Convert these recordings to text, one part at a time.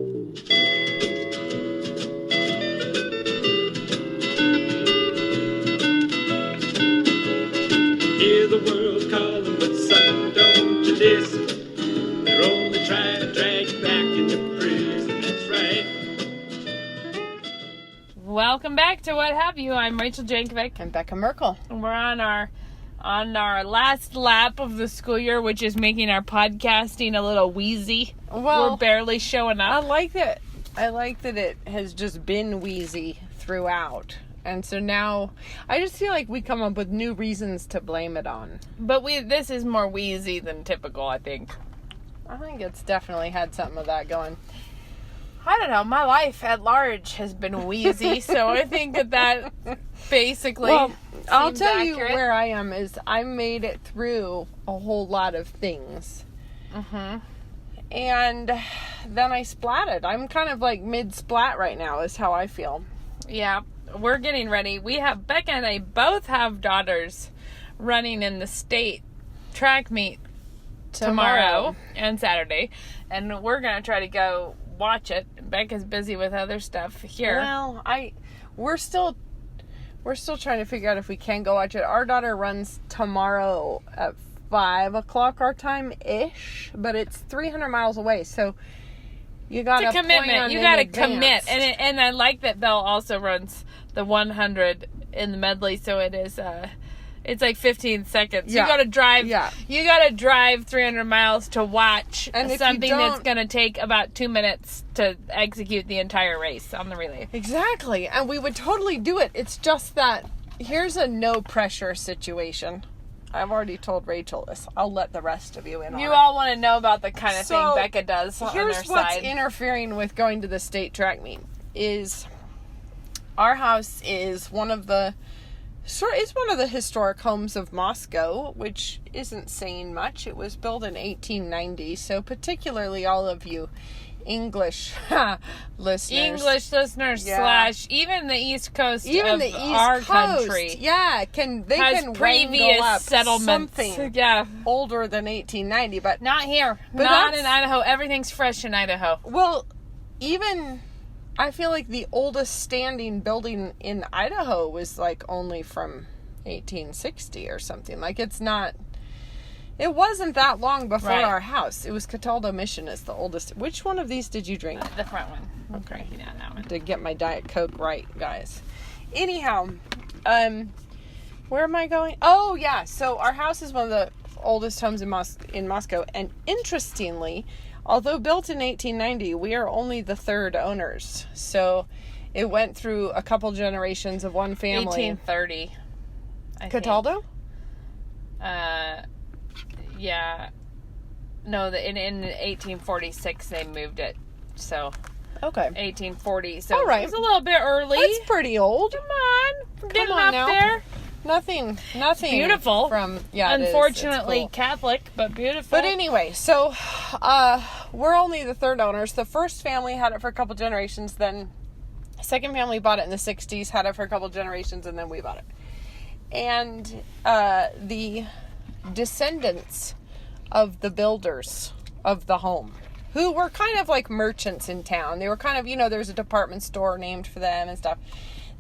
Hear the world calling, but son, don't you listen. They're only trying to drag you back into prison, that's right. Welcome back to What Have You. I'm Rachel Jankovic. And Becca Merkel. And we're on our last lap of the school year, which is making our podcasting a little wheezy. Well, we're barely showing I up. like that it has just been wheezy throughout. And so now I just feel like we come up with new reasons to blame it on. But this is more wheezy than typical, I think. I think it's definitely had something of that going. I don't know. My life at large has been wheezy, so I think that basically. Well, I'll tell accurate. you where I am is I made it through a whole lot of things. Mm-hmm. And then I splatted. I'm kind of like mid-splat right now is how I feel. Yeah, we're getting ready. Becca and I both have daughters running in the state track meet tomorrow and Saturday. And we're going to try to go watch it. Becca's busy with other stuff here. Well, we're still trying to figure out if we can go watch it. Our daughter runs tomorrow at 5 o'clock our time-ish, but it's 300 miles away, so you got it's a commitment. You got to commit. And I like that Belle also runs the 100 in the medley, so it is it's like 15 seconds. Yeah. You got to drive. Yeah. You got to drive 300 miles to watch something that's going to take about 2 minutes to execute the entire race on the relay. Exactly. And we would totally do it. It's just that here's a no pressure situation. I've already told Rachel this. I'll let the rest of you in on it. You all want to know about the kind of thing Becca does on her Here's what's side. interfering with going to the state track meet is our house is one of the historic homes of Moscow, which isn't saying much. It was built in 1890, so particularly all of you English listeners. Yeah. / even the East Coast of our country. Yeah, can previous up settlements. Something Yeah. older than 1890, but Not here. But Not in Idaho. Everything's fresh in Idaho. well, even I feel like the oldest standing building in Idaho was like only from 1860 or something. Like it wasn't that long before our house. It was Cataldo Mission is the oldest. Which one of these did you drink? The front one. Okay. Yeah, that one. To get my Diet Coke right, guys. Anyhow, where am I going? Oh, yeah. So our house is one of the oldest homes in Moscow. And interestingly, although built in 1890, we are only the third owners. So it went through a couple generations of one family. 1830. Cataldo? Yeah. No, in 1846 they moved it. So Okay. 1840. So all right. It's a little bit early. That's pretty old. Come on. We're getting on up now. there. Nothing Beautiful. from Unfortunately it is. It's cool. Catholic, but beautiful. But anyway, so we're only the third owners. The first family had it for a couple generations, then the second family bought it in the 60s, had it for a couple generations, and then we bought it. And the descendants of the builders of the home, who were kind of like merchants in town. They were kind of, there's a department store named for them and stuff.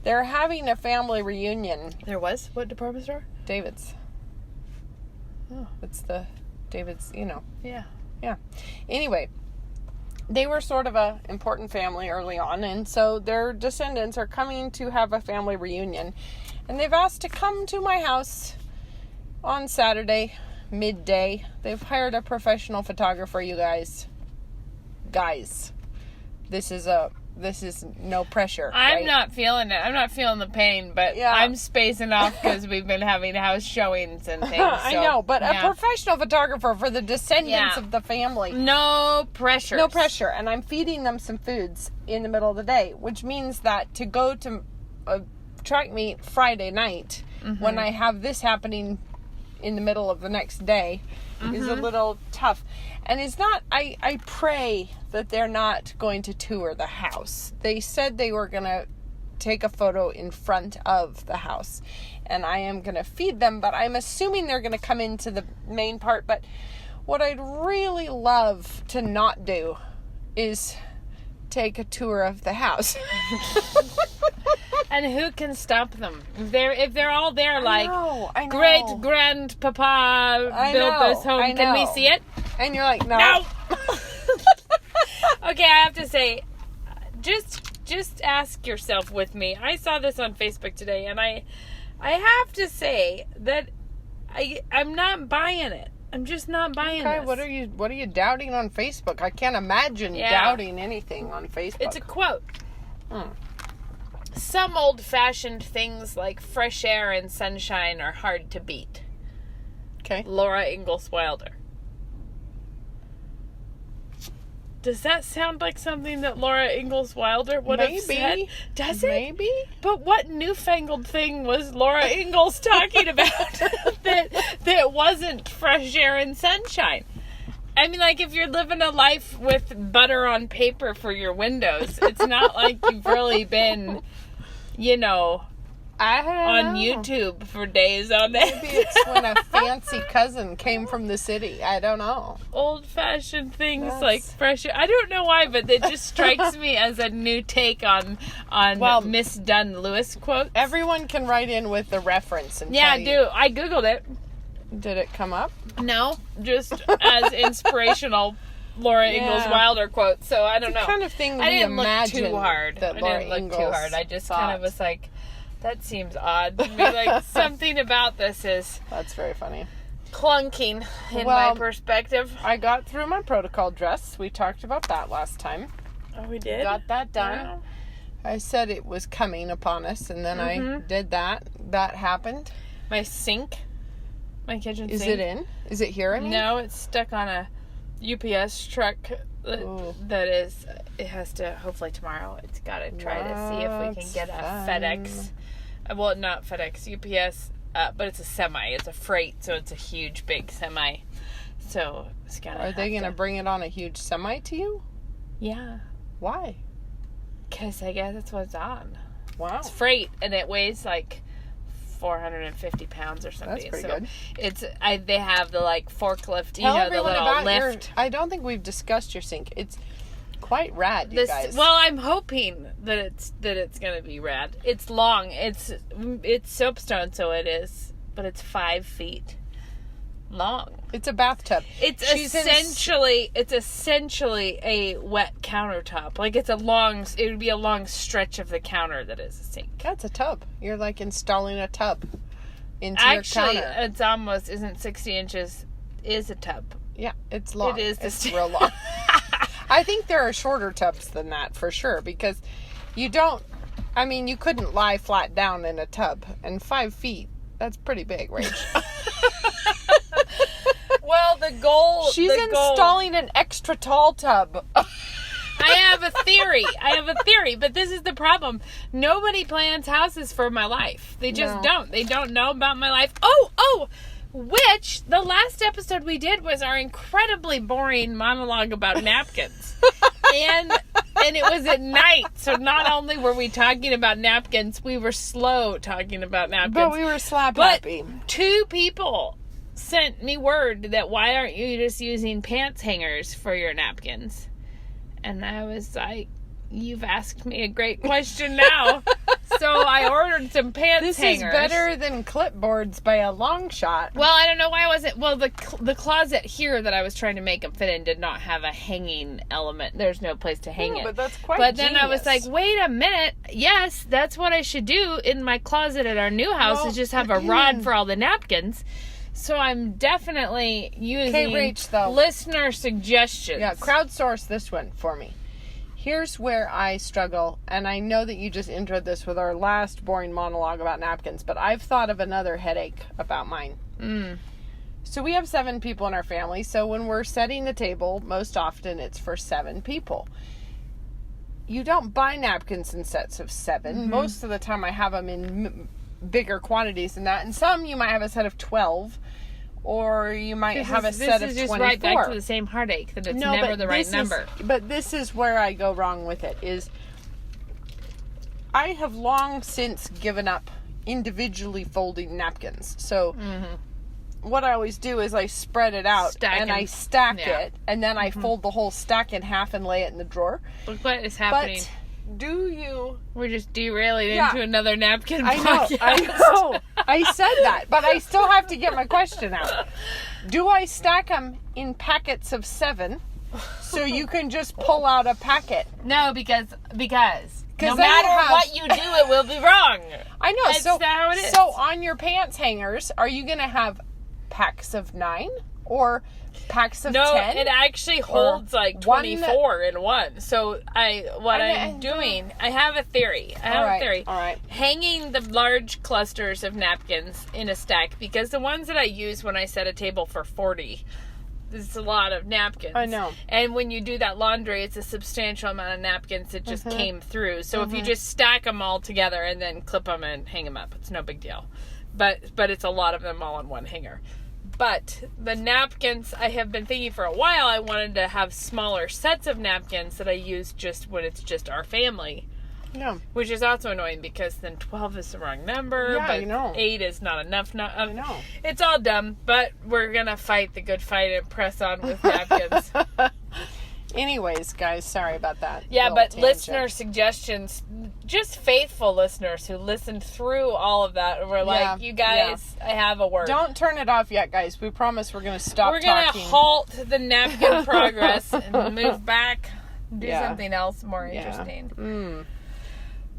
They're having a family reunion. There was? What department store? David's. Oh. It's the David's, Yeah. Yeah. Anyway, they were sort of a important family early on, and so their descendants are coming to have a family reunion. And they've asked to come to my house on Saturday, midday. They've hired a professional photographer, you guys. Guys, this is no pressure. I'm not feeling it. I'm not feeling the pain, but Yeah. I'm spacing off because we've been having house showings and things. I know, but yeah. a professional photographer for the descendants Yeah. of the family. No pressure. No pressure. And I'm feeding them some foods in the middle of the day, which means that to go to a track meet Friday night when I have this happening in the middle of the next day is a little tough. And it's not, I pray that they're not going to tour the house. They said they were going to take a photo in front of the house. And I am going to feed them, but I'm assuming they're going to come into the main part. But what I'd really love to not do is take a tour of the house. And who can stop them? If they're all there, like, I know. great grandpapa built this home. Can we see it? And you're like, no. No. Okay, I have to say, just ask yourself with me. I saw this on Facebook today, and I have to say that I'm not buying it. I'm just not buying this. What are you doubting on Facebook? I can't imagine doubting anything on Facebook. It's a quote. Some old-fashioned things like fresh air and sunshine are hard to beat. Okay. Laura Ingalls Wilder. Does that sound like something that Laura Ingalls Wilder would have said? Does it? Maybe. But what newfangled thing was Laura Ingalls talking about that wasn't fresh air and sunshine? I mean, like, if you're living a life with butter on paper for your windows, it's not like you've really been, on YouTube for days on end. Maybe it's when a fancy cousin came from the city. I don't know. Old-fashioned things like fresh air. I don't know why, but it just strikes me as a new take on Miss Dunn Lewis quotes. Everyone can write in with the reference and Yeah, tell you. do. I Googled it. Did it come up? No, just as inspirational Laura Ingalls Wilder quotes. So I don't know. The kind of thing I we didn't look imagine too hard. that I Laura didn't look Ingalls too hard. I just kind thought. of was like, that seems odd to me. Like, something about this is That's very funny. clunking in my perspective. I got through my protocol dress. We talked about that last time. Oh, we did? Got that done. Wow. I said it was coming upon us, and then I did that. That happened. My sink. My kitchen Is sink. it in? Is it here? I mean? No, it's stuck on a UPS truck that is, it has to, hopefully tomorrow, it's got to try to see if we can get a FedEx. Well, not FedEx, UPS, but it's a semi. It's a freight, so it's a huge, big semi. So it's got to. Are they going to bring it on a huge semi to you? Yeah. Why? Because I guess that's what it's on. Wow. It's freight, and it weighs like 450 pounds or something. That's pretty so good. It's they have the like forklift, Tell the everyone little about lift. I don't think we've discussed your sink. It's quite rad, you guys. Well, I'm hoping that it's gonna be rad. It's long. It's soapstone, so it is, but it's 5 feet long. It's a bathtub. It's essentially a wet countertop. Like it would be a long stretch of the counter that is a sink. That's a tub. You're like installing a tub into your Actually, counter. it's almost isn't 60 inches is a tub. Yeah, it's long. It is. It's real long. I think there are shorter tubs than that for sure, because you couldn't lie flat down in a tub, and 5 feet, that's pretty big, Rach. Well, the goal. She's installing an extra tall tub. I have a theory, but this is the problem. Nobody plans houses for my life. They just don't. They don't know about my life. Which the last episode we did was our incredibly boring monologue about napkins. and it was at night, so not only were we talking about napkins, we were slow talking about napkins. But we were slap happy. 2 people sent me word that why aren't you just using pants hangers for your napkins? And I was like, you've asked me a great question now. So I ordered some pants hangers. This is better than clipboards by a long shot. Well, I don't know why I wasn't. Well, the closet here that I was trying to make them fit in did not have a hanging element. There's no place to hang it. But that's quite But then I was genius. like, wait a minute. Yes, that's what I should do in my closet at our new house is just have a rod for all the napkins. So I'm definitely using Rach, though. listener suggestions. Yeah, crowdsource this one for me. Here's where I struggle, and I know that you just introed this with our last boring monologue about napkins, but I've thought of another headache about mine. So we have 7 people in our family, so when we're setting the table, most often it's for 7 people. You don't buy napkins in sets of 7. Most of the time I have them in bigger quantities than that, and some you might have a set of 12, or you might have a set of 24. This is just right back to the same heartache, that it's never the right number. But this is where I go wrong with it, is I have long since given up individually folding napkins. So what I always do is I spread it out I stack it, and then I fold the whole stack in half and lay it in the drawer. Look what is happening. But we're just derailing into another napkin podcast. I know. I said that, but I still have to get my question out. Do I stack them in packets of 7 so you can just pull out a packet? No, because no matter what you do, it will be wrong. I know. That's not how it is. So on your pants hangers, are you going to have packs of 9 or packs of 10? No, it actually holds like 24 in one. So I'm doing, I have a theory. All right. Hanging the large clusters of napkins in a stack, because the ones that I use when I set a table for 40, it's a lot of napkins. I know. And when you do that laundry, it's a substantial amount of napkins that just came through. So if you just stack them all together and then clip them and hang them up, it's no big deal. But it's a lot of them all in one hanger. But the napkins, I have been thinking for a while, I wanted to have smaller sets of napkins that I use just when it's just our family. Yeah. Which is also annoying because then 12 is the wrong number. Yeah, but I know. 8 is not enough. I know. It's all dumb, but we're going to fight the good fight and press on with napkins. Anyways, guys, sorry about that. Yeah, little but tangent. listener suggestions, just faithful listeners who listened through all of that, were like, you guys, I have a word. Don't turn it off yet, guys. We promise we're going to stop talking. We're going to halt the napkin progress and move back, do something else more interesting.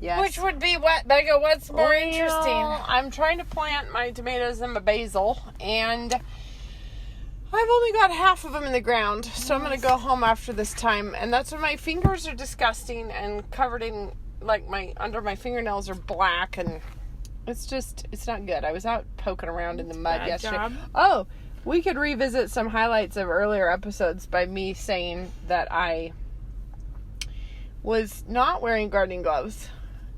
Yes. Which would be what, Becca? What's more interesting? I'm trying to plant my tomatoes and my basil, and I've only got half of them in the ground, so I'm going to go home after this time, and that's when my fingers are disgusting and covered in, like, under my fingernails are black, and it's not good. I was out poking around in the mud yesterday. Job. Oh, we could revisit some highlights of earlier episodes by me saying that I was not wearing gardening gloves.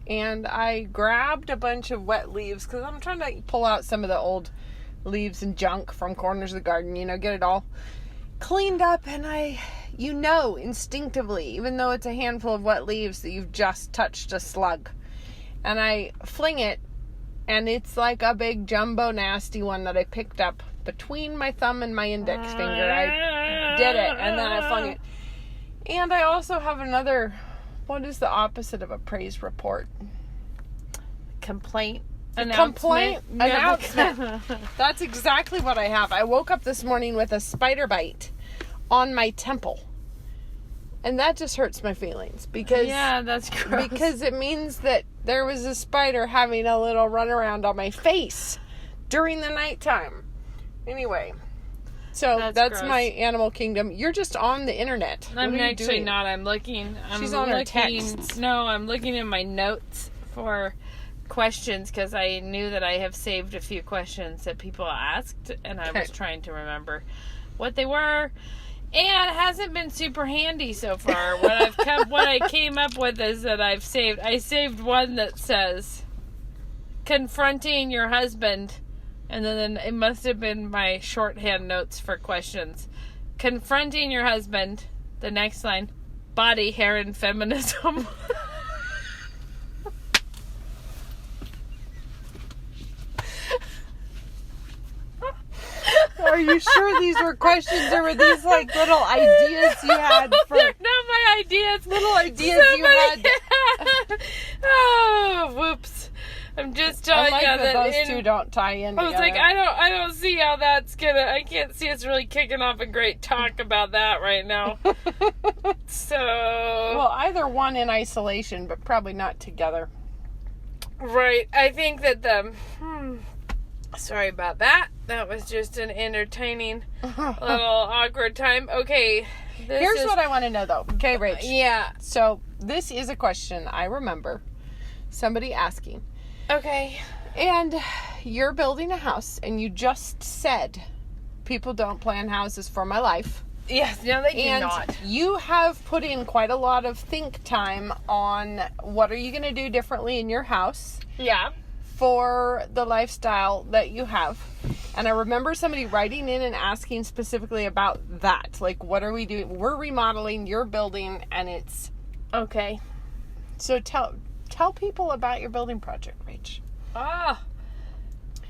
And I grabbed a bunch of wet leaves because I'm trying to pull out some of the old leaves and junk from corners of the garden, get it all cleaned up. And I, instinctively, even though it's a handful of wet leaves, that you've just touched a slug. And I fling it, and it's like a big jumbo nasty one that I picked up between my thumb and my index finger. I did it, and then I flung it. And I also have another... What is the opposite of a praise report? Complaint announcement. That's exactly what I have. I woke up this morning with a spider bite on my temple. And that just hurts my feelings. Because that's gross. Because it means that there was a spider having a little run around on my face during the nighttime. Anyway... So that's my animal kingdom. You're just on the internet. I'm actually not. I'm looking. She's on her texts. No, I'm looking in my notes for questions because I knew that I have saved a few questions that people asked, and I was trying to remember what they were. And it hasn't been super handy so far. What I came up with is that I saved one that says confronting your husband. And then it must have been my shorthand notes for questions. Confronting your husband. The next line. Body, hair, and feminism. Are you sure these were questions, or were these like little ideas you had for... They're not my ideas. Little ideas you had. Oh, whoops. I'm just telling you that those two don't tie in together. I was like, I don't see how that's I can't see it's really kicking off a great talk about that right now. So. Well, either one in isolation, but probably not together. Right. I think that sorry about that. That was just an entertaining little awkward time. Okay. Here's what I want to know, though. Okay, Rach. Yeah. So, this is a question I remember somebody asking. Okay. And you're building a house, and you just said, people don't plan houses for my life. Yes, no, they do not. And you have put in quite a lot of think time on what are you going to do differently in your house. Yeah. For the lifestyle that you have. And I remember somebody writing in and asking specifically about that. Like, what are we doing? We're remodeling, you're building, and it's... Okay. So tell people about your building project, Rach.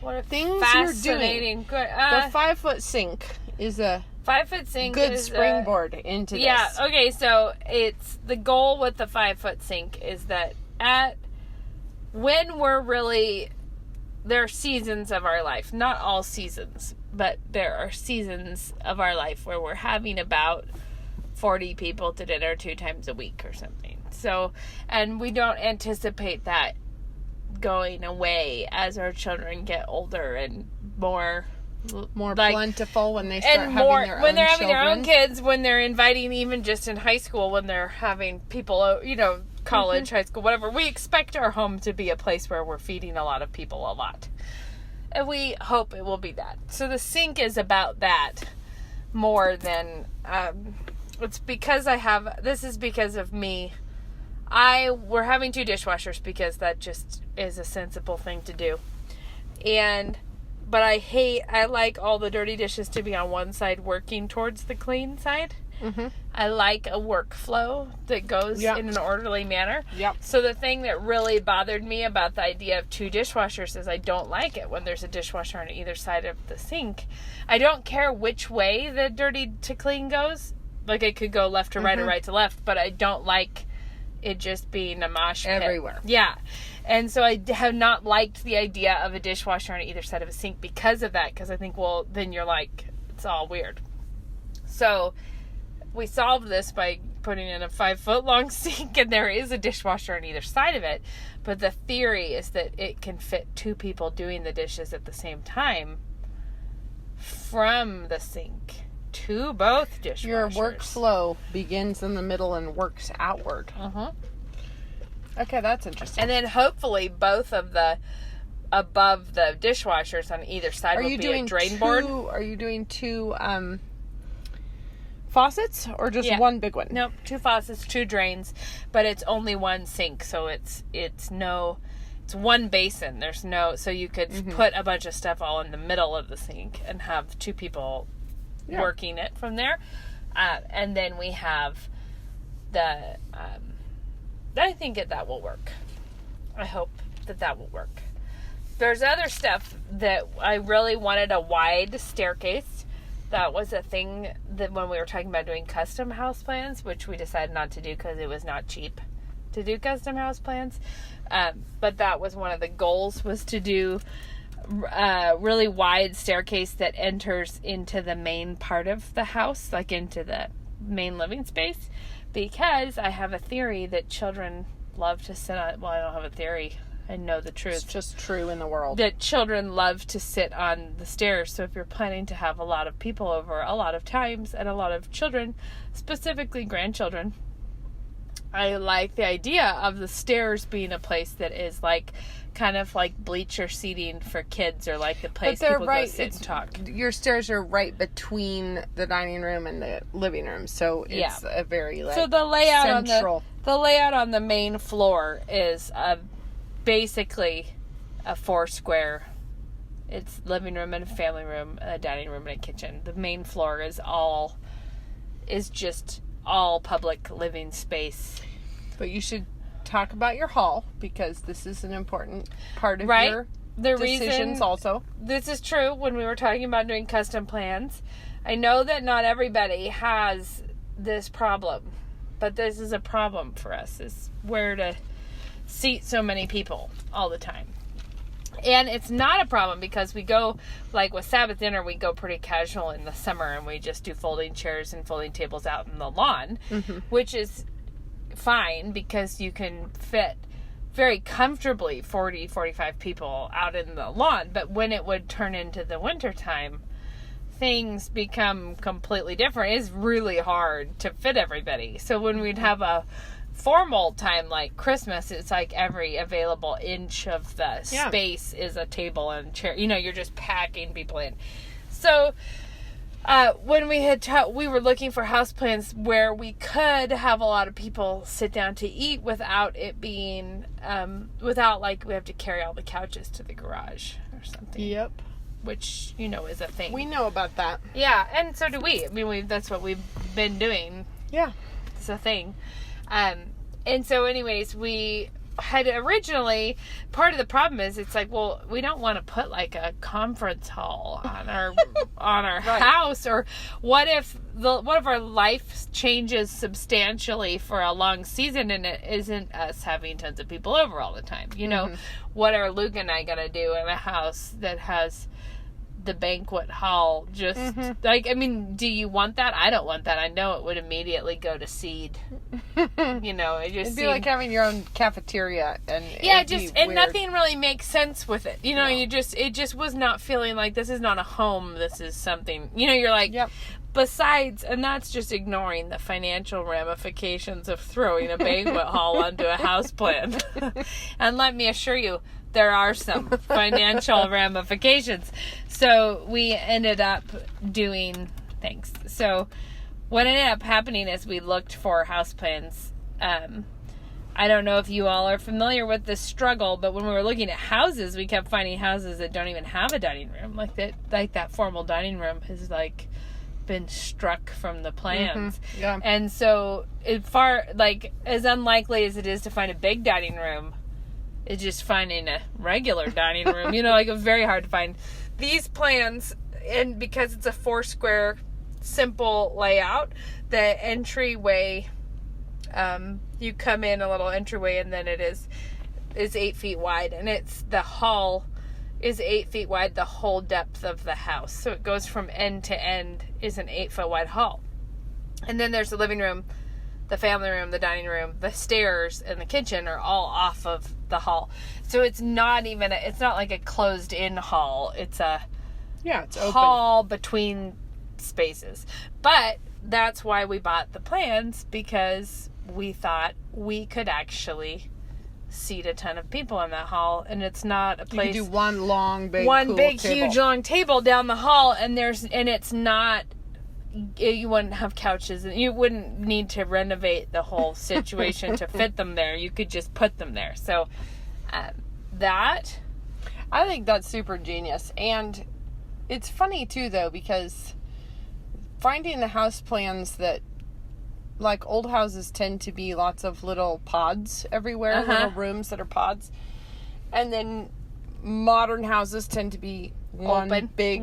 What a things you're fascinating. doing. Good. The 5-foot sink is a 5-foot sink good is springboard into this. Yeah, okay, so it's the goal with the 5-foot sink is that when we're really, there are seasons of our life, not all seasons, but there are seasons of our life where we're having about 40 people to dinner 2 times a week or something. So, and we don't anticipate that going away as our children get older and more plentiful when they start and having more their when own they're having their own children. kids, when they're inviting, even just in high school, when they're having people, college, high school, whatever. We expect our home to be a place where we're feeding a lot of people a lot, and we hope it will be that. So the sink is about that more than it's because this is because of me. We're having 2 dishwashers because that just is a sensible thing to do, but I like all the dirty dishes to be on one side working towards the clean side. Mm-hmm. I like a workflow that goes in an orderly manner. Yep. So the thing that really bothered me about the idea of 2 dishwashers is I don't like it when there's a dishwasher on either side of the sink. I don't care which way the dirty to clean goes. Like, it could go left to right or right to left, but I don't like it just being a mosh pit. Everywhere. Yeah. And so I have not liked the idea of a dishwasher on either side of a sink because of that. Because I think, well, then you're like, it's all weird. So we solved this by putting in a 5-foot long sink, and there is a dishwasher on either side of it. But the theory is that it can fit 2 people doing the dishes at the same time from the sink to both dishwashers. Your workflow begins in the middle and works outward. Uh-huh. Okay, that's interesting. And then hopefully both of the above the dishwashers on either side will be a drain board. Are you doing 2 faucets or just one big one? Nope, 2 faucets, 2 drains, but it's only one sink, so it's one basin. There's no, so you could put a bunch of stuff all in the middle of the sink and have 2 people working it from there. And then we have the I think that will work. I hope that will work. There's other stuff that I really wanted a wide staircase. That was a thing that when we were talking about doing custom house plans, which we decided not to do because it was not cheap to do custom house plans. But that was one of the goals, was to do a really wide staircase that enters into the main part of the house, like into the main living space. Because I have a theory that children love to sit on... Well, I don't have a theory. I know the truth. It's just true in the world. That children love to sit on the stairs. So if you're planning to have a lot of people over a lot of times and a lot of children, specifically grandchildren, I like the idea of the stairs being a place that is like kind of like bleacher seating for kids, or like the place people go sit and talk. Your stairs are right between the dining room and the living room, so it's a very so the layout central. The layout on the main floor is basically a 4 square. It's living room and a family room, a dining room and a kitchen. The main floor is just all public living space. But you should talk about your hall, because this is an important part of your decisions also. This is true when we were talking about doing custom plans. I know that not everybody has this problem, but this is a problem for us, is where to seat so many people all the time. And it's not a problem because we go, like with Sabbath dinner, we go pretty casual in the summer, and we just do folding chairs and folding tables out in the lawn, which is fine because you can fit very comfortably 40-45 people out in the lawn. But when it would turn into the winter time, things become completely different. It's really hard to fit everybody. So when we'd have a formal time like Christmas, it's like every available inch of the space is a table and chair. You're just packing people in. So when we had we were looking for house plans where we could have a lot of people sit down to eat without it being without like we have to carry all the couches to the garage or something. Yep. Which is a thing. We know about that. Yeah, and so do we. I mean, that's what we've been doing. Yeah. It's a thing. And so anyways, we had originally, part of the problem is it's like, well, we don't want to put like a conference hall on our right. house, or what if our life changes substantially for a long season and it isn't us having tons of people over all the time, you know? What are Luke and I gonna do in a house that has the banquet hall? Just like, I mean, do you want that? I don't want that. I know it would immediately go to seed. You know, it'd be like having your own cafeteria, and nothing really makes sense with it. You know, it just was not feeling like this is not a home. This is something. You know, you're like. Yep. Besides, and that's just ignoring the financial ramifications of throwing a banquet hall onto a house plan. And let me assure you, there are some financial ramifications. So we ended up doing things. So what ended up happening is we looked for house plans. I don't know if you all are familiar with this struggle, but when we were looking at houses, we kept finding houses that don't even have a dining room. Like that formal dining room has like been struck from the plans. Yeah. And so as unlikely as it is to find a big dining room, it's just finding a regular dining room. You know, like it's very hard to find these plans, and because it's a 4-square simple layout, the entryway, you come in a little entryway, and then it is 8 feet wide, and the hall is 8 feet wide, the whole depth of the house. So it goes from end to end is an 8-foot wide hall. And then there's the living room, the family room, the dining room, the stairs, and the kitchen are all off of the hall. So it's not like a closed in hall. It's it's hall open between spaces. But that's why we bought the plans, because we thought we could actually seat a ton of people in that hall, and it's not a place. You could do one big huge long table down the hall, and it's not. You wouldn't have couches, and you wouldn't need to renovate the whole situation to fit them there. You could just put them there. So that, I think that's super genius, and it's funny too, though, because finding the house plans that, like, old houses tend to be lots of little pods everywhere, little rooms that are pods. And then modern houses tend to be one big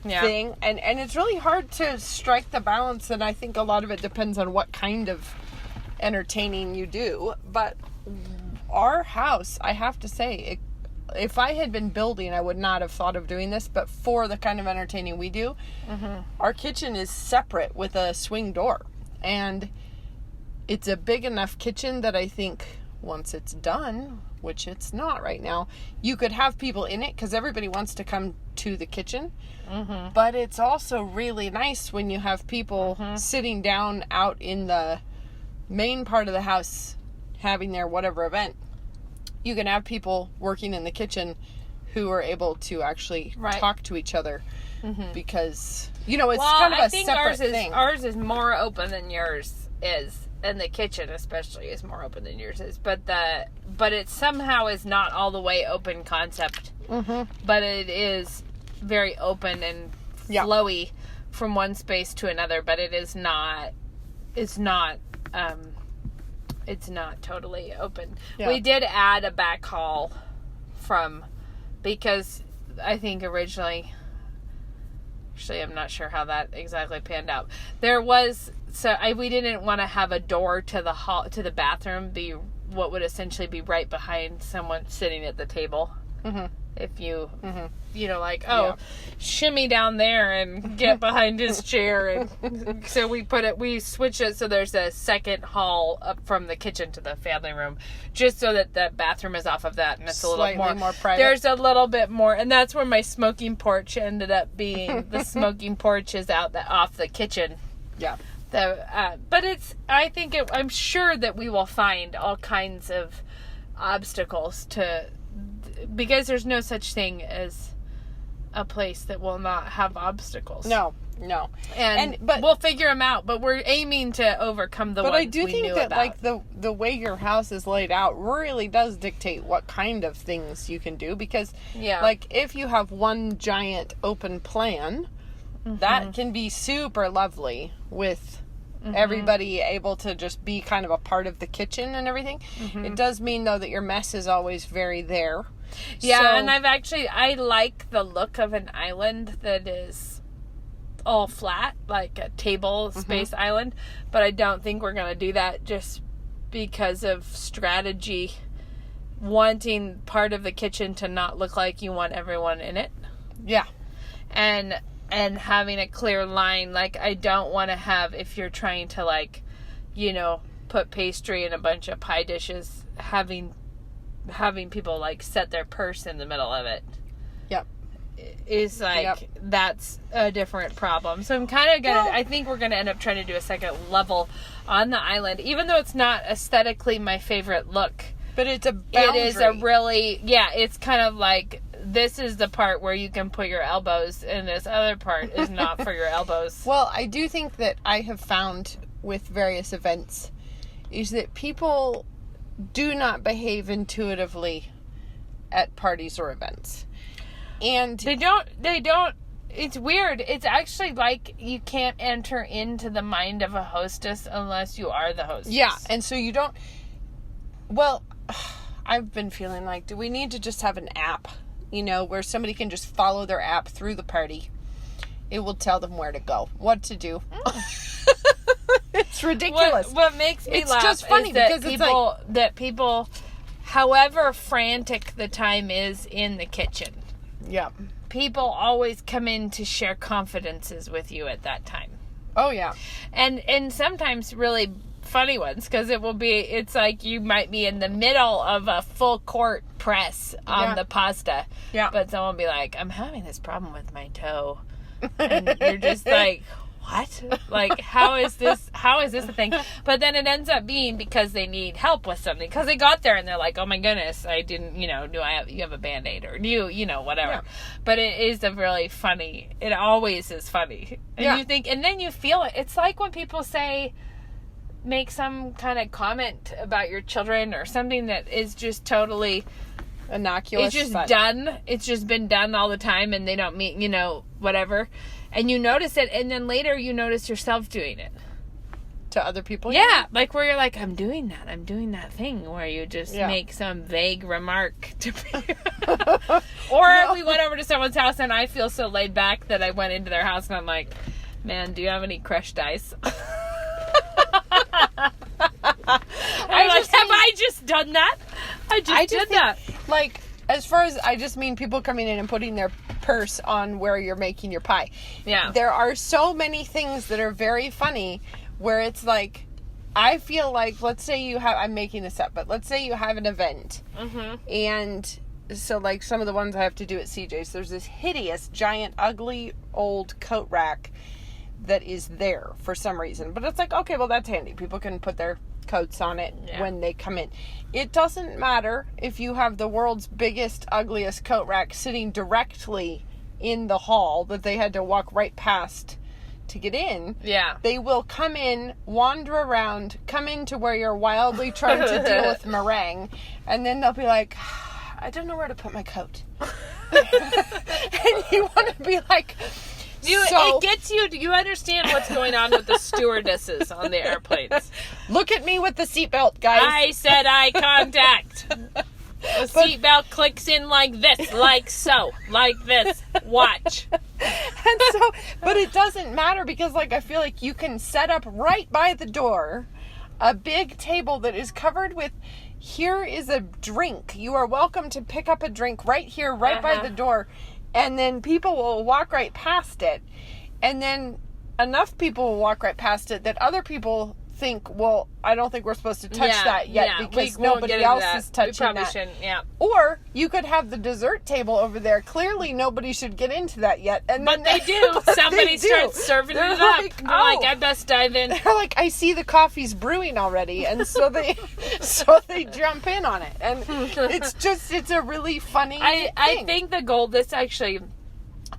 thing. And it's really hard to strike the balance, and I think a lot of it depends on what kind of entertaining you do. But our house, I have to say, if I had been building, I would not have thought of doing this, but for the kind of entertaining we do, our kitchen is separate with a swing door. And it's a big enough kitchen that I think once it's done, which it's not right now, you could have people in it because everybody wants to come to the kitchen. But it's also really nice when you have people sitting down out in the main part of the house having their whatever event. You can have people working in the kitchen who are able to actually talk to each other. Because, you know, it's kind of a separate thing. Ours is more open than yours is, and the kitchen especially is more open than yours is. But it somehow is not all the way open concept. But it is very open and flowy from one space to another. But it is not. It's not totally open. Yeah. We did add a back hall because I think originally. Actually, I'm not sure how that exactly panned out. We didn't want to have a door to the hall, to the bathroom, be what would essentially be right behind someone sitting at the table. If you, shimmy down there and get behind his chair. And so we switched it so there's a second hall up from the kitchen to the family room, just so that the bathroom is off of that, and it's a little more private. There's a little bit more, and that's where my smoking porch ended up being. The smoking porch is off the kitchen. Yeah. But I'm sure that we will find all kinds of obstacles because there's no such thing as a place that will not have obstacles. No. But we'll figure them out. But we're aiming to overcome the ones we knew about. But I do think that like the way your house is laid out really does dictate what kind of things you can do. Because like if you have one giant open plan, that can be super lovely with everybody able to just be kind of a part of the kitchen and everything. It does mean, though, that your mess is always very there. Yeah, So- and I like the look of an island that is all flat, like a table space island, but I don't think we're going to do that just because of strategy, wanting part of the kitchen to not look like you want everyone in it. Yeah. And having a clear line, like, I don't want to have, if you're trying to, like, you know, put pastry in a bunch of pie dishes, having people, like, set their purse in the middle of it. Yep. Is, like, that's a different problem. So I'm kind of gonna, I think we're gonna end up trying to do a second level on the island, even though it's not aesthetically my favorite look. But it's a boundary. It is a really, it's kind of like, this is the part where you can put your elbows, and this other part is not for your elbows. Well, I do think that I have found with various events is that people do not behave intuitively at parties or events. And They don't, it's weird. It's actually like you can't enter into the mind of a hostess unless you are the hostess. yeah, and so you don't, well, I've been feeling like, do we need to just have an app, you know, where somebody can just follow their app through the party? It will tell them where to go, what to do. It's ridiculous. What makes me It's laugh just funny is that because people, however frantic the time is in the kitchen, Yeah. people always come in to share confidences with you at that time. Oh, yeah. And sometimes really funny ones, because it's like you might be in the middle of a full court press on the pasta. Yeah. But someone will be like, I'm having this problem with my toe. And you're just like, what? Like, how is this a thing? But then it ends up being because they need help with something. Because they got there and they're like, oh my goodness, I didn't, you have a Band-Aid, or you know, whatever. Yeah. But it is a really funny, it always is funny. And you think, and then you feel it. It's like when people make some kind of comment about your children or something that is just totally Innocuous. it's just done. It's just been done all the time, and they don't mean, whatever. And you notice it, and then later you notice yourself doing it. To other people? Yeah, like where you're like, I'm doing that thing where you just make some vague remark to me. Or we went over to someone's house, and I feel so laid back that I went into their house, and I'm like, man, do you have any crushed ice? Have I just done that? I just did that. Like, as far as, I just mean people coming in and putting their purse on where you're making your pie. Yeah. There are so many things that are very funny where it's like, I feel like, let's say I'm making this up, but let's say you have an event. Mm-hmm. And so, like, some of the ones I have to do at CJ's, there's this hideous, giant, ugly, old coat rack that is there for some reason. But it's like, okay, well, that's handy. People can put their coats on it when they come in. It doesn't matter if you have the world's biggest, ugliest coat rack sitting directly in the hall that they had to walk right past to get in. Yeah. They will come in, wander around, come into where you're wildly trying to deal with meringue, and then they'll be like, I don't know where to put my coat. And you want to be like, it gets you. Do you understand what's going on with the stewardesses on the airplanes? Look at me with the seatbelt, guys. I said eye contact. The seatbelt clicks in like this, like so, like this. Watch. And so, but it doesn't matter because, like, I feel like you can set up right by the door a big table that is covered with, here is a drink. You are welcome to pick up a drink right here, right by the door. And then people will walk right past it. And then enough people will walk right past it that other people think, well, I don't think we're supposed to touch that yet because nobody else is touching that. Yeah. Or you could have the dessert table over there. Clearly nobody should get into that yet. And But they do. Somebody starts serving it up. Like, They're like, I best dive in. They're like, I see the coffee's brewing already. And so they jump in on it. And it's a really funny thing. I think the goal, this actually,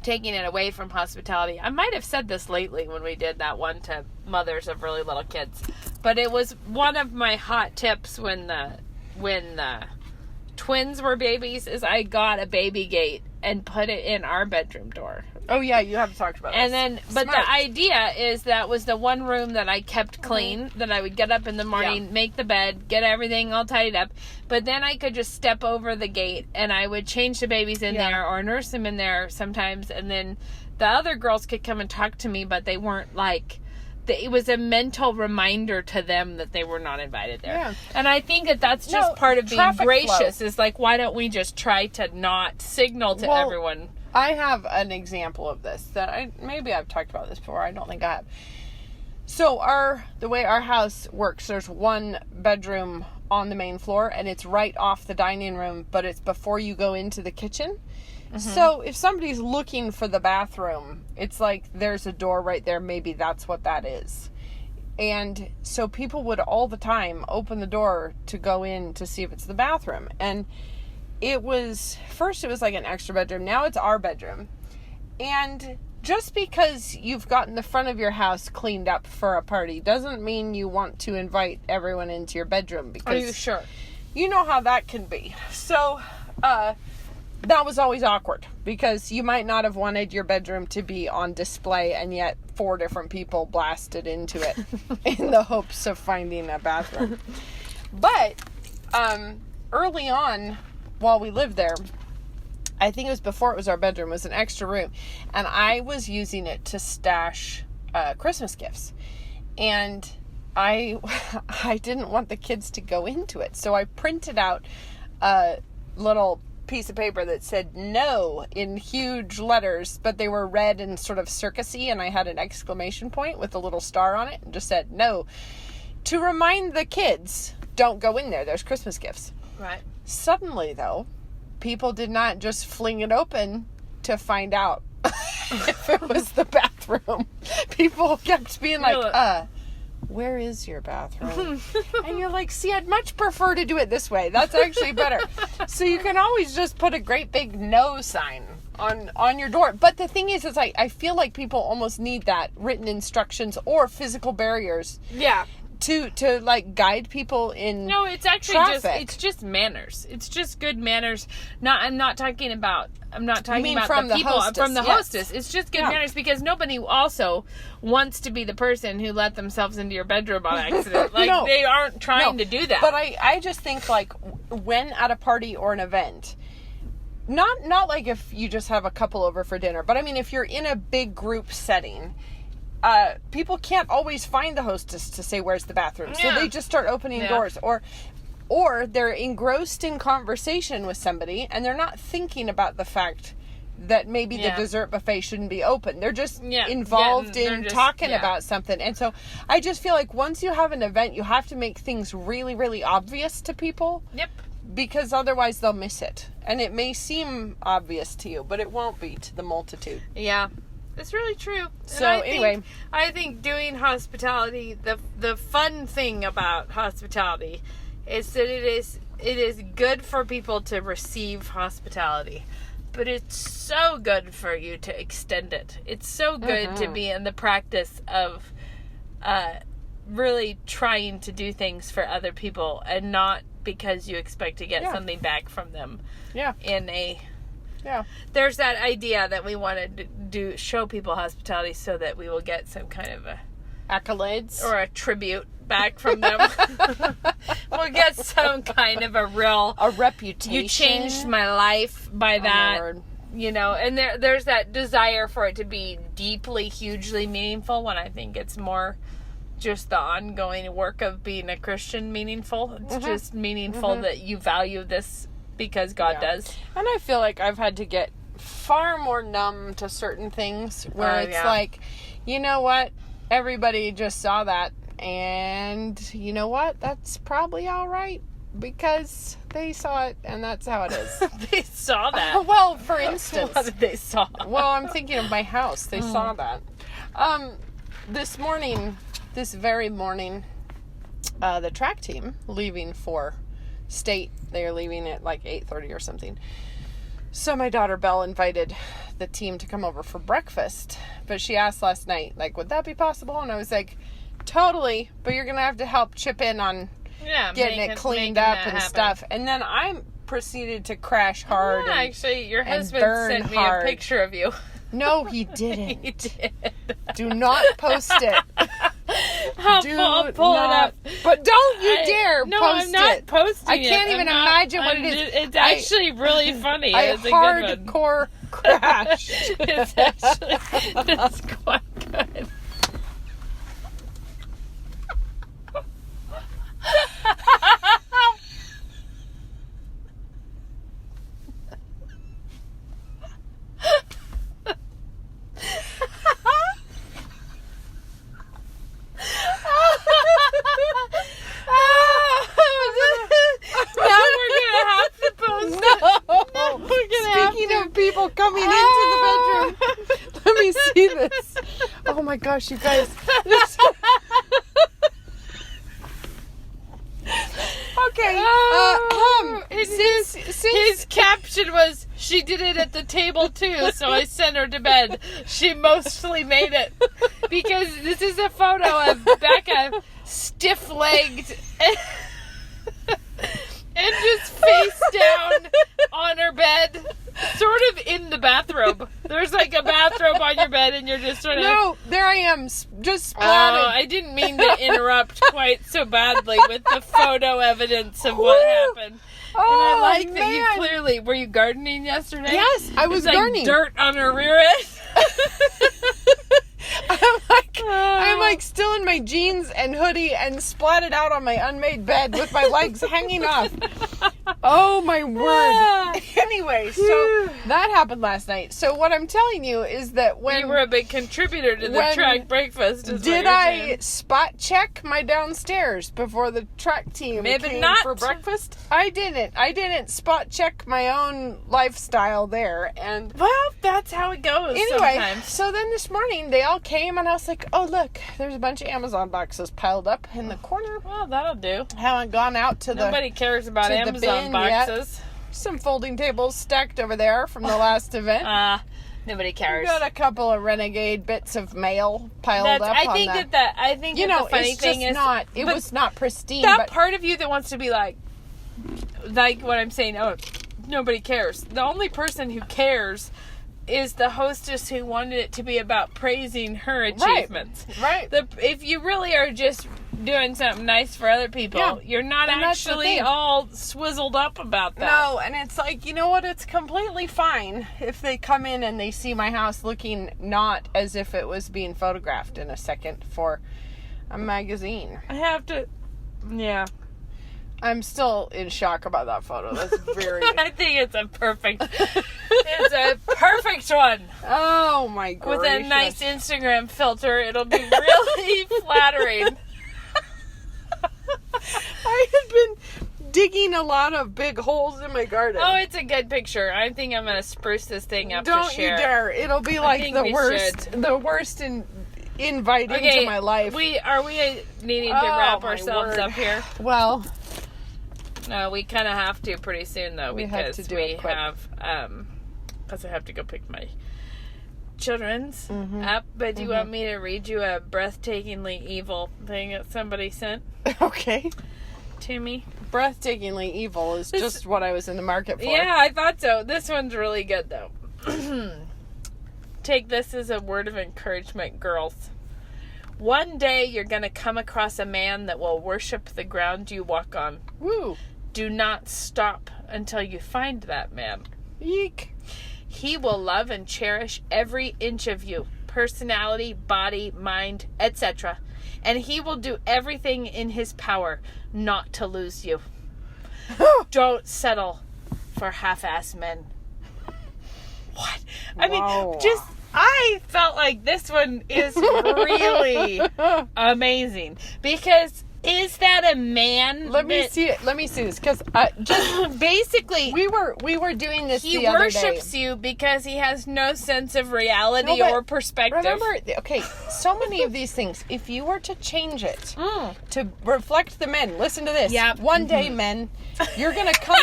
taking it away from hospitality, I might have said this lately when we did that one to mothers of really little kids, but it was one of my hot tips when the twins were babies, is I got a baby gate and put it in our bedroom door. Oh, yeah, you have talked about And this. then, but Smart. the idea is that was the one room that I kept clean, that I would get up in the morning, make the bed, get everything all tidied up. But then I could just step over the gate and I would change the babies in there or nurse them in there sometimes. And then the other girls could come and talk to me, but they weren't like, it was a mental reminder to them that they were not invited there. Yeah. And I think that that's just part of being traffic gracious flow. is like, why don't we just try to not signal to everyone? I have an example of this that maybe I've talked about this before. I don't think I have. So the way our house works, there's one bedroom on the main floor and it's right off the dining room, but it's before you go into the kitchen. Mm-hmm. So if somebody's looking for the bathroom, it's like there's a door right there. Maybe that's what that is. And so people would all the time open the door to go in to see if it's the bathroom. And first it was like an extra bedroom. Now it's our bedroom. And just because you've gotten the front of your house cleaned up for a party doesn't mean you want to invite everyone into your bedroom. Because Are you sure? You know how that can be. So, that was always awkward because you might not have wanted your bedroom to be on display and yet 4 different people blasted into it in the hopes of finding a bathroom. But, early on, while we lived there, I think it was before it was our bedroom, it was an extra room, and I was using it to stash Christmas gifts, and I didn't want the kids to go into it, so I printed out a little piece of paper that said no in huge letters, but they were red and sort of circusy, and I had an exclamation point with a little star on it and just said no, to remind the kids, don't go in there, there's Christmas gifts. Right. Suddenly, though, people did not just fling it open to find out if it was the bathroom. People kept being like, where is your bathroom? And you're like, see, I'd much prefer to do it this way. That's actually better. So you can always just put a great big no sign on your door. But the thing is like, I feel like people almost need that written instructions or physical barriers. Yeah. To like guide people in No, it's actually traffic. just manners. It's just good manners. I'm not talking about from the the people hostess, from the yes. hostess. It's just good manners because nobody also wants to be the person who let themselves into your bedroom on accident. Like No. they aren't trying to do that. But I just think like when at a party or an event, not like if you just have a couple over for dinner, but I mean if you're in a big group setting, people can't always find the hostess to say where's the bathroom. So they just start opening doors or they're engrossed in conversation with somebody and they're not thinking about the fact that maybe the dessert buffet shouldn't be open. They're just involved in talking about something. And so I just feel like once you have an event, you have to make things really, really obvious to people. Yep. Because otherwise they'll miss it. And it may seem obvious to you, but it won't be to the multitude. Yeah. It's really true. So anyway, I think doing hospitality, the fun thing about hospitality is that it is good for people to receive hospitality, but it's so good for you to extend it. It's so good to be in the practice of really trying to do things for other people and not because you expect to get something back from them. Yeah. There's that idea that we want to show people hospitality so that we will get some kind of accolades or a tribute back from them. We'll get some kind of a reputation. You changed my life by that. You know, and there's that desire for it to be deeply, hugely meaningful when I think it's more just the ongoing work of being a Christian meaningful. It's just meaningful that you value this because God does. And I feel like I've had to get far more numb to certain things where it's like, you know what? Everybody just saw that. And you know what? That's probably all right because they saw it and that's how it is. They saw that? Well, for instance. What did they saw? Well, I'm thinking of my house. They saw that. This very morning, the track team leaving for state. They're leaving at like 8:30 or something. So my daughter Belle invited the team to come over for breakfast. But she asked last night, like, would that be possible? And I was like, totally. But you're going to have to help chip in on getting it cleaned up and stuff. And then I proceeded to crash hard. Yeah, actually, your husband burn sent me hard. a picture of you. No, he didn't. He did. Do not post it. I'll pull it up. But don't you dare no, post I'm not it. posting I can't it. even imagine what it is. It's actually really funny. I It's a good one. hardcore crashed. It's quite good. Speaking of people coming into the bedroom, let me see this. Oh my gosh, you guys. Okay. His caption was, "She did it at the table too, so I sent her to bed. She mostly made it." Because this is a photo of Becca stiff-legged and just face down on her bed, sort of in the bathrobe. There's like a bathrobe on your bed and you're just sort of... No, there I am, just splatted. Oh, I didn't mean to interrupt quite so badly with the photo evidence of what happened. Oh, and I like that man. you clearly... Were you gardening yesterday? Yes, I was It's gardening. Like dirt on her rear end. I'm like still in my jeans and hoodie and splatted out on my unmade bed with my legs hanging off. Oh my word. Anyway, so that happened last night. So what I'm telling you is that when You were a big contributor to the when- track breakfast. Is did what you're I saying. spot check my downstairs before the track team Maybe came not. for breakfast? I didn't spot check my own lifestyle there. And Well, that's how it goes anyway, sometimes. so then this morning they all came and I was like, oh look, there's a bunch of Amazon boxes piled up in the corner. Well, that'll do. Haven't gone out to Nobody cares about to the Amazon bin yet. boxes. some folding tables stacked over there from the last event. Nobody We cares. got a couple of renegade bits of mail piled up I on think that. I think You that know, the funny it's thing just is not. It but was not pristine. that But part of you that wants to be like what I'm saying. Oh, nobody cares. The only person who cares is the hostess who wanted it to be about praising her achievements. right. If you really are just doing something nice for other people, Yeah. you're not And that's the actually thing. all swizzled up about that. No, and it's like, you know what? It's completely fine if they come in and they see my house looking not as if it was being photographed in a second for a magazine. I have to. Yeah. I'm still in shock about that photo. That's very... I think it's a perfect. It's a perfect one. Oh my gracious. With a nice Instagram filter, it'll be really flattering. I had been digging a lot of big holes in my garden. Oh, it's a good picture. I think I'm gonna spruce this thing up Don't to share. you dare. It'll be like think the we worst. should. The worst in inviting to my life. Are we needing to Oh, wrap my ourselves word. up here? Well, No, we kind of have to pretty soon though, We have because to do we it quick. have because I have to go pick my children's Mm-hmm. up. But do you want me to read you a breathtakingly evil thing that somebody sent okay. to me? Breathtakingly evil is just what I was in the market for. Yeah, I thought so. This one's really good though. Take this as a word of encouragement, girls. One day you're going to come across a man that will worship the ground you walk on. Woo. Do not stop until you find that man. Eek. He will love and cherish every inch of you, personality, body, mind, etc. And he will do everything in his power not to lose you. Don't settle for half-ass men. What? I Wow. mean, I felt like this one is really amazing. Because is that a man? Let me see it. Let me see this because just Basically, we were doing this he the other day. worships you because he has no sense of reality No, but or perspective. Remember, okay, so many of these things, if you were to change it to reflect the men, listen to this. Yep. One day, men, you're gonna come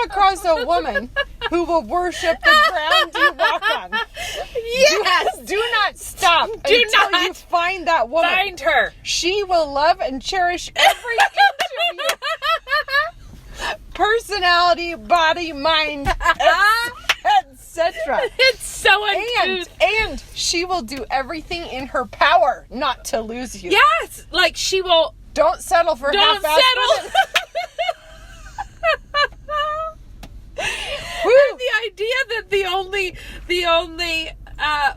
across a woman who will worship the ground you walk on. Yes! Do not stop until you not find that woman. Find her. She will love and cherish every inch of you. Personality, body, mind, etc. etc. It's so uncouth. And she will do everything in her power not to lose you. Yes, like she will. Don't settle for Don't half-assed settle. And the idea that the only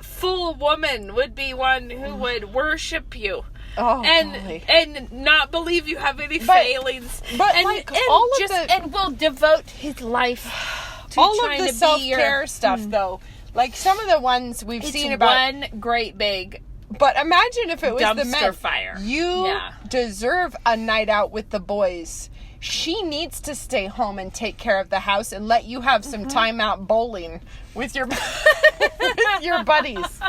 full woman would be one who would worship you. Oh, and not believe you have any failings, but and, like and all of just the, and will devote his life to all trying of the to be self-care stuff, though. Like some of the ones we've seen about. One great big. But imagine if it was the Dumpster men. fire. You deserve a night out with the boys. She needs to stay home and take care of the house and let you have some time out bowling with your with your buddies.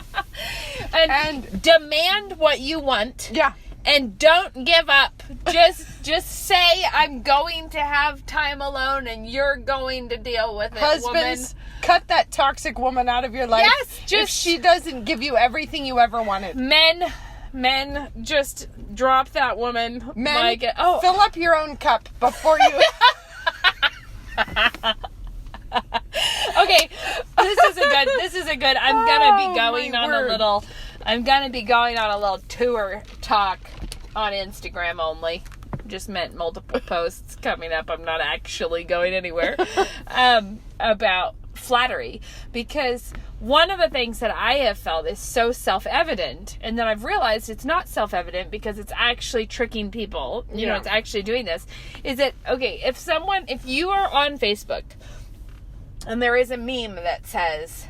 And demand what you want. Yeah. And don't give up. Just say, I'm going to have time alone and you're going to deal with it, Husbands, woman. cut that toxic woman out of your life. Yes, if she doesn't give you everything you ever wanted. Men, just drop that woman. Men, fill up your own cup before you... Okay, this is a good, I'm gonna be going on a little tour talk on Instagram only. Just meant multiple posts coming up. I'm not actually going anywhere. About flattery, because one of the things that I have felt is so self-evident, and then I've realized it's not self-evident because it's actually tricking people, you know, it's actually doing this, is that, okay, if you are on Facebook and there is a meme that says,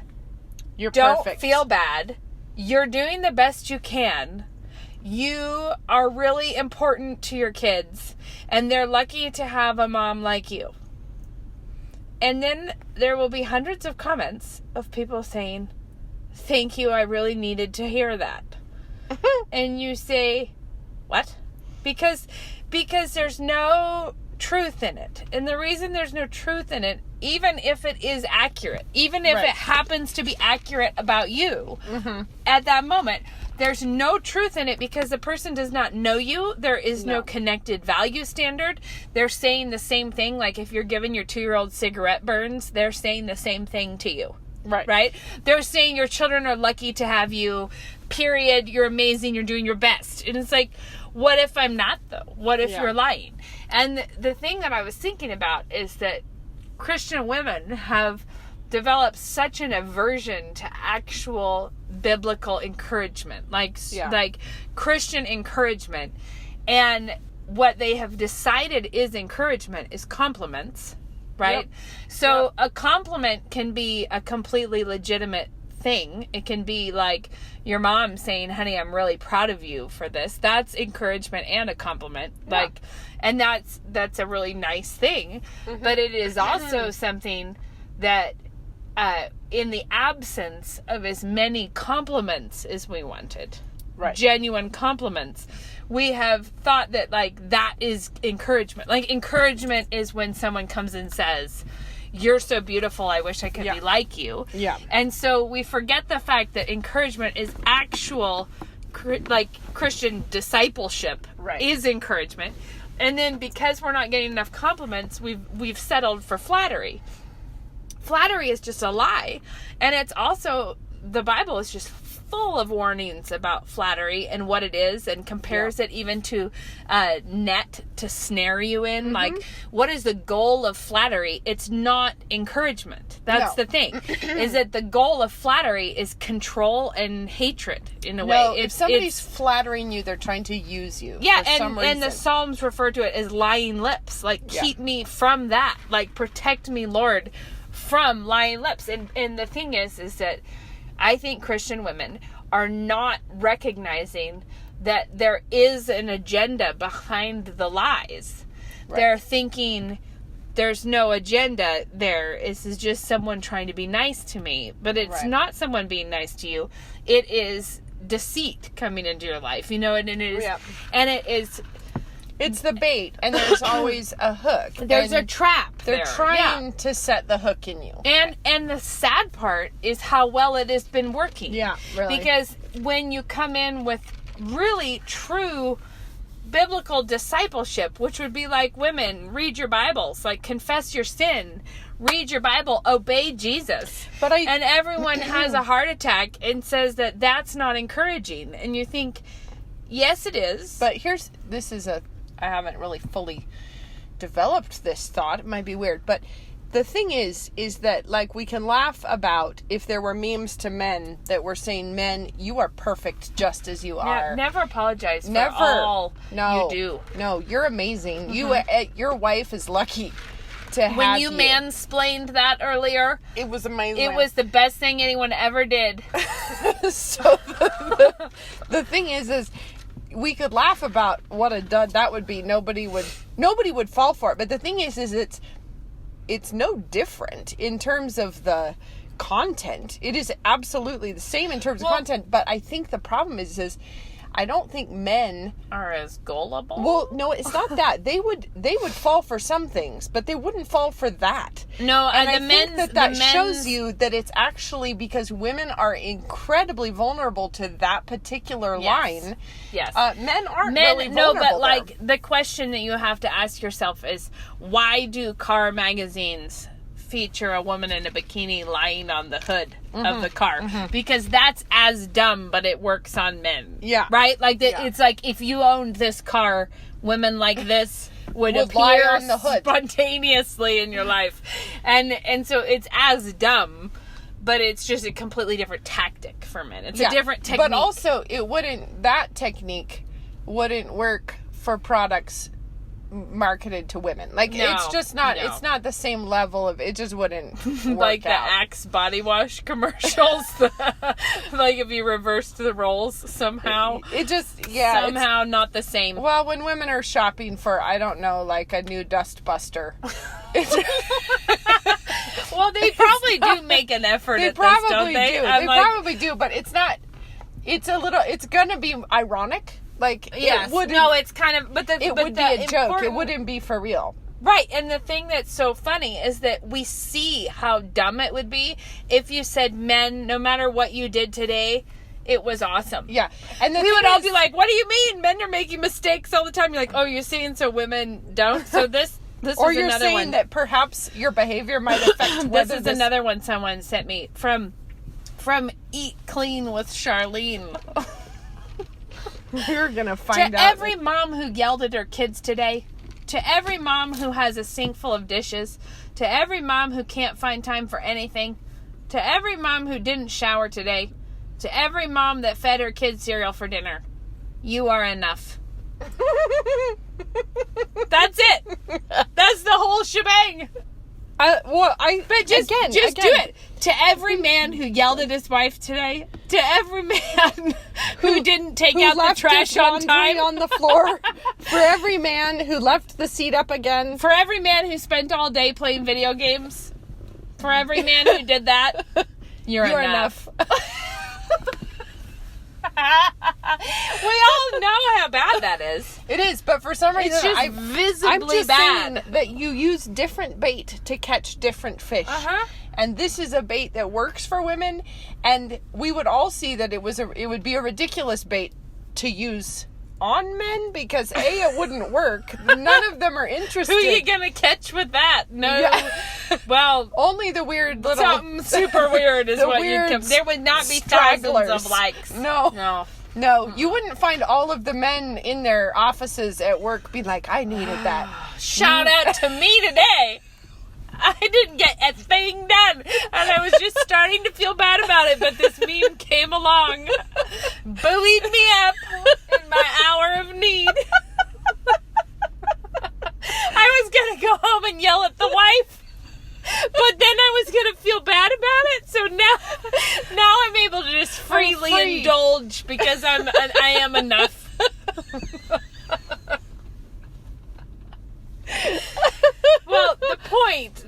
You're don't perfect. feel bad, you're doing the best you can, you are really important to your kids, and they're lucky to have a mom like you. And then there will be hundreds of comments of people saying, thank you, I really needed to hear that. And you say, what? Because there's no truth in it. And the reason there's no truth in it, even if it is accurate, even if it happens to be accurate about you at that moment, there's no truth in it because the person does not know you. There is no connected value standard. They're saying the same thing. Like if you're giving your 2-year-old cigarette burns, they're saying the same thing to you. Right? They're saying your children are lucky to have you, period. You're amazing. You're doing your best. And it's like, what if I'm not, though? What if you're lying? And the thing that I was thinking about is that Christian women have developed such an aversion to actual biblical encouragement, like Christian encouragement, and what they have decided is encouragement is compliments, right? So a compliment can be a completely legitimate thing. It can be like your mom saying, honey, I'm really proud of you for this. That's encouragement and a compliment. And that's a really nice thing. But it is also something that in the absence of as many compliments as we wanted, genuine compliments, we have thought that that is encouragement. Like encouragement is when someone comes and says, you're so beautiful, I wish I could be like you. And so we forget the fact that encouragement is actual, Christian discipleship is encouragement. And then because we're not getting enough compliments, we've settled for flattery. Flattery is just a lie. And it's also, the Bible is just full of warnings about flattery and what it is, and compares it even to a net to snare you in. Like, what is the goal of flattery? It's not encouragement. That's the thing. Is that the goal of flattery is control and hatred in a way. If somebody's flattering you, they're trying to use you. Yeah, for some reason. And the Psalms refer to it as lying lips. Like, keep me from that. Like, protect me, Lord, from lying lips. And the thing is that I think Christian women are not recognizing that there is an agenda behind the lies. They're thinking there's no agenda there. This is just someone trying to be nice to me. But it's not someone being nice to you. It is deceit coming into your life, and it is, and it is. It's the bait, and there's always a hook. There's a trap. They're trying to set the hook in you. And the sad part is how well it has been working. Yeah, really. Because when you come in with really true biblical discipleship, which would be like, women, read your Bibles, like confess your sin, read your Bible, obey Jesus. And everyone has a heart attack and says that that's not encouraging. And you think, yes, it is. But I haven't really fully developed this thought. It might be weird, but the thing is that, like, we can laugh about if there were memes to men that were saying, men, you are perfect just as you are. Never apologize for all you do. No, you're amazing. Your wife is lucky to have When you mansplained that earlier, it was amazing. It was the best thing anyone ever did. So the thing is we could laugh about what a dud that would be. Nobody would fall for it. But the thing is it's no different in terms of the content. It is absolutely the same in terms of content, but I think the problem is I don't think men are as gullible. Well, no, it's not that. They would fall for some things, but they wouldn't fall for that. No, and I think that shows you that it's actually because women are incredibly vulnerable to that particular line. Yes. Men aren't really vulnerable. No, but like the question that you have to ask yourself is, why do car magazines feature a woman in a bikini lying on the hood of the car? Because that's as dumb, but it works on men. Yeah. Right? Like, it's like if you owned this car, women like this would appear on the hood spontaneously in your life. And so it's as dumb, but it's just a completely different tactic for men. It's a different technique. But also, that technique wouldn't work for products marketed to women. Like, it's just not, it's not the same level of, it just wouldn't work like out. The Axe body wash commercials. Like if you reversed the roles somehow. It just, somehow not the same. Well, when women are shopping for, I don't know, like a new dust buster. Well, they probably do make an effort at this, don't they? They probably do, but it's not, it's gonna be ironic. Like, yes. It wouldn't. No, it's kind of, it would be a joke. It wouldn't be for real. Right, and the thing that's so funny is that we see how dumb it would be if you said, men, no matter what you did today, it was awesome. Yeah. And we would all be like, what do you mean? Men are making mistakes all the time. You're like, oh, you're saying so women don't? So this or is you're another saying one. that perhaps your behavior might affect whether this is another one someone sent me from Eat Clean with Charlene. We're going to find out. To every mom who yelled at her kids today, to every mom who has a sink full of dishes, to every mom who can't find time for anything, to every mom who didn't shower today, to every mom that fed her kids cereal for dinner, you are enough. That's it. That's the whole shebang. But just do it. To every man who yelled at his wife today, to every man who didn't take out the trash on time, on the floor, for every man who left the seat up again, for every man who spent all day playing video games, for every man who did that, you're enough. We all know how bad that is. It is, but for some reason, it's just visibly I'm just bad. saying that you use different bait to catch different fish. And this is a bait that works for women, and we would all see that it would be a ridiculous bait to use on men because it wouldn't work. None of them are interested. Who are you gonna catch with that? No. Yeah. Well, only the weird little something super weird is what you'd come. There would not be thousands of likes. No, you wouldn't find all of the men in their offices at work be like, I needed that. Shout out to me today. I didn't get a thing done, and I was just starting to feel bad about it, but this meme came along, buoyed me up in my hour of need. I was going to go home and yell at the wife, but then I was going to feel bad about it, so now I'm able to just freely indulge because I am enough. Well, the point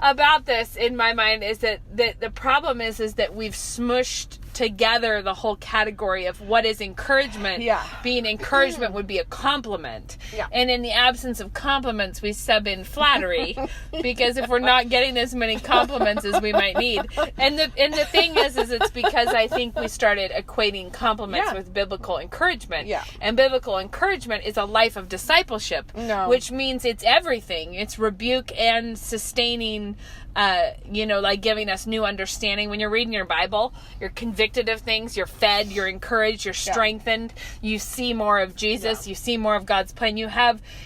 about this in my mind is that the problem is that we've smushed together the whole category of what is encouragement. Yeah. Being encouragement would be a compliment. Yeah. And in the absence of compliments, we sub in flattery because if we're not getting as many compliments as we might need. And the thing is it's because I think we started equating compliments Yeah. with biblical encouragement. Yeah. And biblical encouragement is a life of discipleship, which means it's everything. It's rebuke and sustaining, like giving us new understanding. When you're reading your Bible, you're convicted of things, you're fed, you're encouraged, you're strengthened, you see more of Jesus, you see more of God's plan.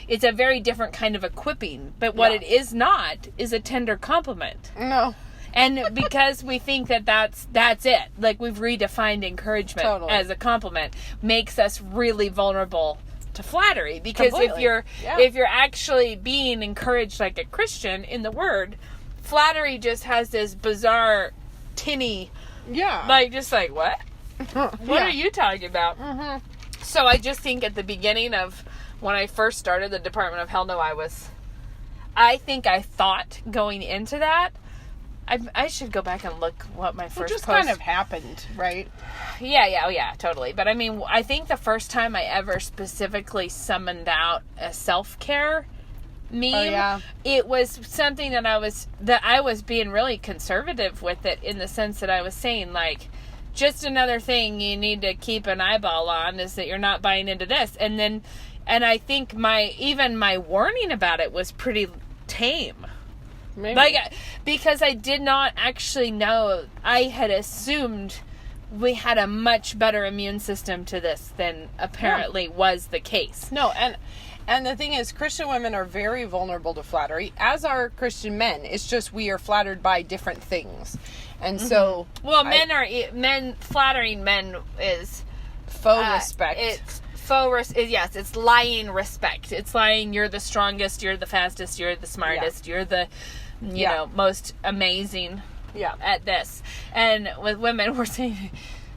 It's a very different kind of equipping, but what it is not is a tender compliment. No. And because we think that that's it, like we've redefined encouragement as a compliment, makes us really vulnerable to flattery. Because if you're actually being encouraged like a Christian in the Word, flattery just has this bizarre tinny, like what? What are you talking about? Mm-hmm. So I just think at the beginning of when I first started the Department of Hell No, I think I thought going into that, I should go back and look what my first just post... kind of happened, right? Yeah, totally. But I mean, I think the first time I ever specifically summoned out a self-care meme, it was something that I was being really conservative with it, in the sense that I was saying, like, just another thing you need to keep an eyeball on is that you're not buying into this. And I think my warning about it was pretty tame. Maybe. Like, because I did not actually know. I had assumed we had a much better immune system to this than apparently was the case. No, and the thing is, Christian women are very vulnerable to flattery, as are Christian men. It's just we are flattered by different things. And so... Well, flattering men is... Faux respect. It's lying respect. It's lying, you're the strongest, you're the fastest, you're the smartest, you're the... most amazing at this. And with women, we're saying,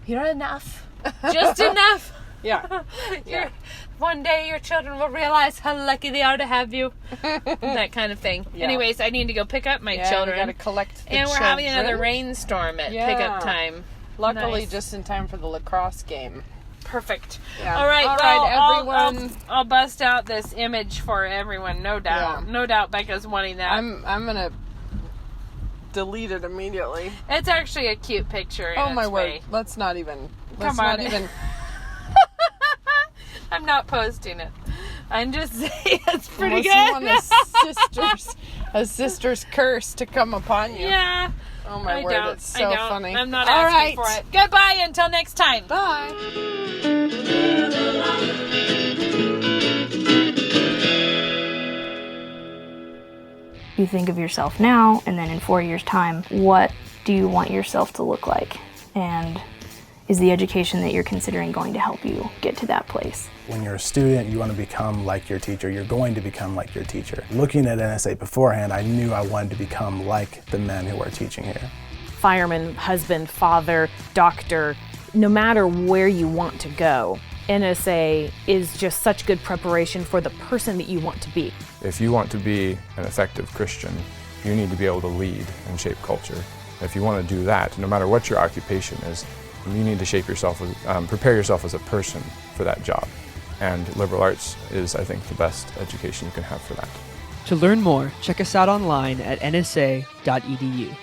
you're enough. Just enough. One day your children will realize how lucky they are to have you. That kind of thing. Yeah. Anyways, I need to go pick up my children. You got to collect the And we're children. having another rainstorm at pickup time. Luckily, just in time for the lacrosse game. Perfect. Yeah. All right, everyone. I'll bust out this image for everyone, no doubt. Yeah. No doubt Becca's wanting that. I'm gonna delete it immediately. It's actually a cute picture. Oh my word! Let's not even. I'm not posting it. I'm just saying it's pretty good. Unless you want a sister's curse to come upon you. Yeah. Oh my word! It's so funny. I'm not asking for it. Goodbye until next time. Bye. You think of yourself now, and then in 4 years' time, what do you want yourself to look like? And is the education that you're considering going to help you get to that place? When you're a student, you want to become like your teacher. You're going to become like your teacher. Looking at NSA beforehand, I knew I wanted to become like the men who are teaching here. Fireman, husband, father, doctor, no matter where you want to go, NSA is just such good preparation for the person that you want to be. If you want to be an effective Christian, you need to be able to lead and shape culture. If you want to do that, no matter what your occupation is, you need to shape yourself, prepare yourself as a person for that job. And liberal arts is, I think, the best education you can have for that. To learn more, check us out online at nsa.edu.